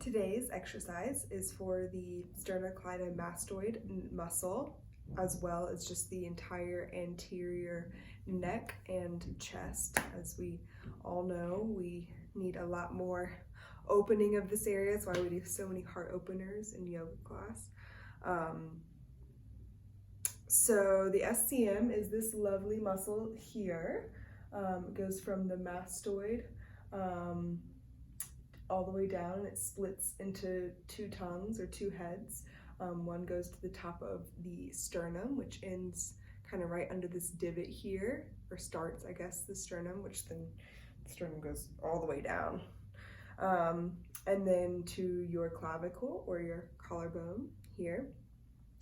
Today's exercise is for the sternocleidomastoid muscle, as well as just the entire anterior neck and chest. As we all know, we need a lot more opening of this area. That's why we do so many heart openers in yoga class. So the SCM is this lovely muscle here. It goes from the mastoid all the way down, and it splits into two tongues or two heads. One goes to the top of the sternum, which ends kind of right under this divot here, or starts, I guess, the sternum, which then the sternum goes all the way down. And then to your clavicle or your collarbone here.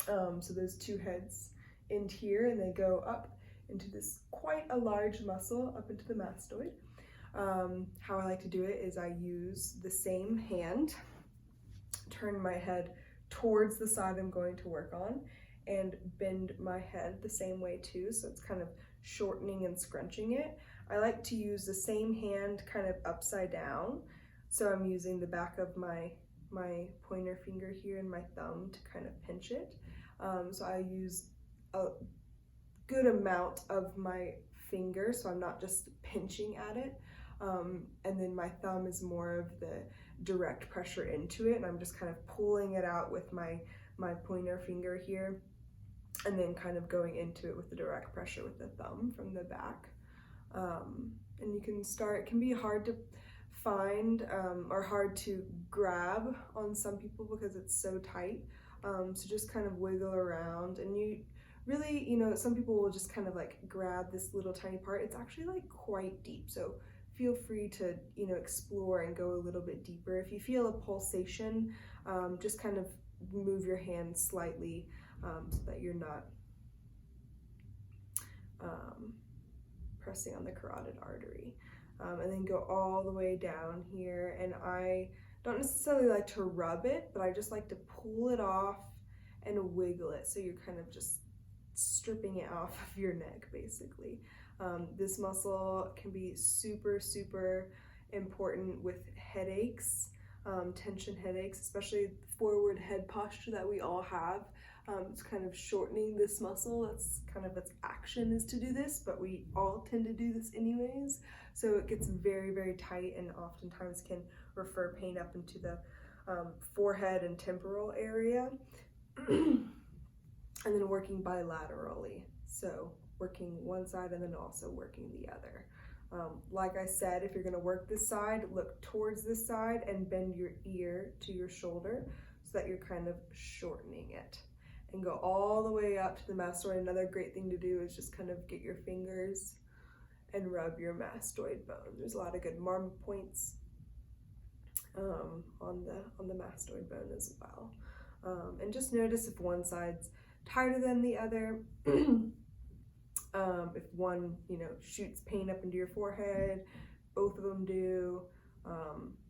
So those two heads end here, and they go up into this quite a large muscle up into the mastoid. How I like to do it is I use the same hand, turn my head towards the side I'm going to work on, and bend my head the same way too, so it's kind of shortening and scrunching it. I like to use the same hand kind of upside down, so I'm using the back of my pointer finger here and my thumb to kind of pinch it. So I use a good amount of my finger, so I'm not just pinching at it. And then my thumb is more of the direct pressure into it, and I'm just kind of pulling it out with my pointer finger here, and then kind of going into it with the direct pressure with the thumb from the back. And you can start, it can be hard to find or hard to grab on some people because it's so tight. So just kind of wiggle around, and you really, some people will just kind of like grab this little tiny part. It's actually like quite deep, so feel free to explore and go a little bit deeper. If you feel a pulsation, just kind of move your hand slightly so that you're not pressing on the carotid artery. And then go all the way down here, and I don't necessarily like to rub it, but I just like to pull it off and wiggle it, so you're kind of just stripping it off of your neck basically. This muscle can be super important with headaches, tension headaches, especially forward head posture that we all have. It's kind of shortening this muscle. That's kind of its action, is to do this, but we all tend to do this anyways. So it gets very tight, and oftentimes can refer pain up into the forehead and temporal area. And then working bilaterally, so working one side and then also working the other. Like I said, if you're going to work this side, look towards this side and bend your ear to your shoulder so that you're kind of shortening it. And go all the way up to the mastoid. Another great thing to do is just kind of get your fingers and rub your mastoid bone. There's a lot of good marma points on the mastoid bone as well. And just notice if one side's tighter than the other. If one, shoots pain up into your forehead, both of them do.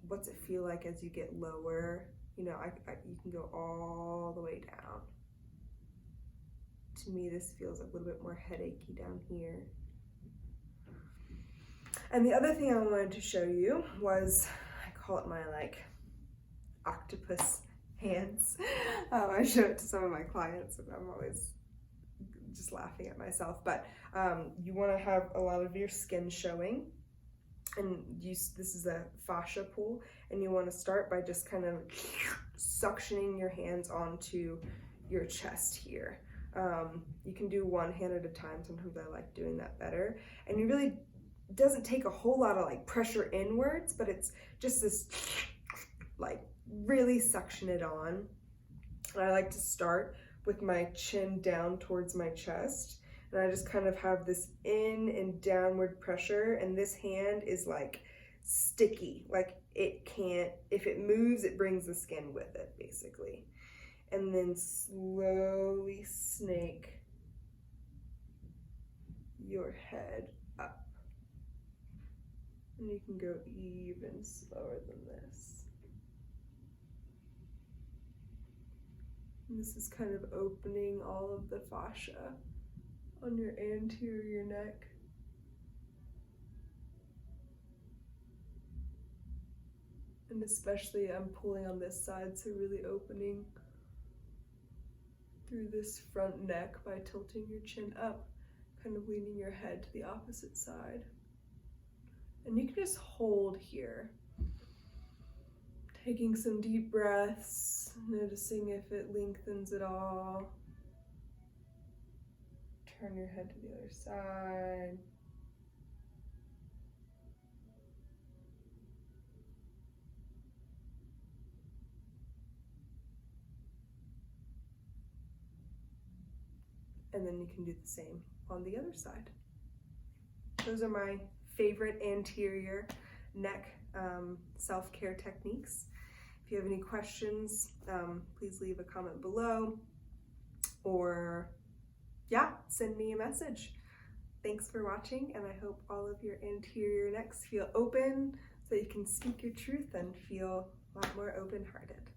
What's it feel like as you get lower? You can go all the way down. To me, this feels a little bit more headachy down here. And the other thing I wanted to show you was, I call it my octopus hands. I show it to some of my clients, and I'm always just laughing at myself, but you want to have a lot of your skin showing, and this is a fascia pull, and you want to start by just kind of suctioning your hands onto your chest here. You can do one hand at a time. Sometimes I like doing that better, and it really doesn't take a whole lot of pressure inwards, but it's just this really suction it on. And I like to start with my chin down towards my chest, and I just kind of have this in and downward pressure, and this hand is sticky, it can't, if it moves, it brings the skin with it basically. And then slowly snake your head up, and you can go even slower than this. And this is kind of opening all of the fascia on your anterior neck. and And especially I'm pulling on this side, so really opening through this front neck by tilting your chin up, kind of leaning your head to the opposite side. And you can just hold here, taking some deep breaths, noticing if it lengthens at all. Turn your head to the other side. And then you can do the same on the other side. Those are my favorite anterior neck self-care techniques. If you have any questions, please leave a comment below, or send me a message. Thanks for watching, and I hope all of your anterior necks feel open so you can speak your truth and feel a lot more open-hearted.